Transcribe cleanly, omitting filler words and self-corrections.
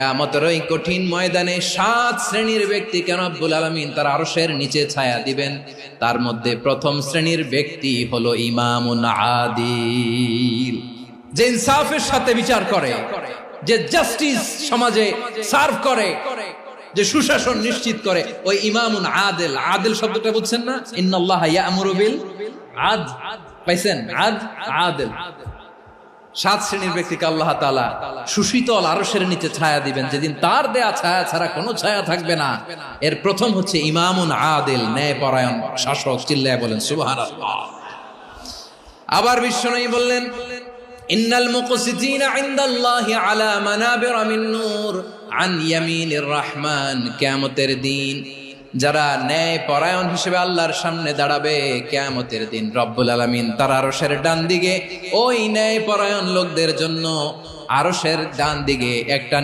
কিয়ামতের ওই কঠিন ময়দানে 7 শ্রেণীর ব্যক্তিকে রব্বুল আলামিন তার আরশের নিচে ছায়া দিবেন। তার মধ্যে প্রথম শ্রেণীর ব্যক্তি হলো ইমামুন আদিল, যে ইনসাফের সাথে বিচার করে, যে জাস্টিস সমাজে সার্ভ করে, যে সুশাসন নিশ্চিত করে, ওই ইমামুন আদিল। আদিল শব্দটা বুঝছেন না? ইন্নাল্লাহা ইয়া'মুরু বিল আদল, পাইছেন? আদিল। 7 শ্রেণীর ব্যক্তিকে আল্লাহ তাআলা সুশীতল আরশের নিচে ছায়া দিবেন, যেদিন তার দেয়া ছায়া ছাড়া কোনো ছায়া থাকবে না। এর প্রথম হচ্ছে ইমামুন আদিল, ন্যায়পরায়ণ শাসক। চিল্লায় বলেন সুবহানাল্লাহ। আবার বিশ্বনবী বললেন, ইন্নাল মুকসিতিনা ইনদাল্লাহি আলা মানাবিরা মিন নূর আন ইয়ামিনির রহমান। কিয়ামতের দিন যারা ন্যায়পরায়ণ হিসেবে আল্লাহর সামনে দাঁড়াবে, কিয়ামতের দিন রব্বুল আলামিন তার আরশের ডান দিকে ওই ন্যায়পরায়ণ লোকদের জন্য আরশের ডান দিকে একটা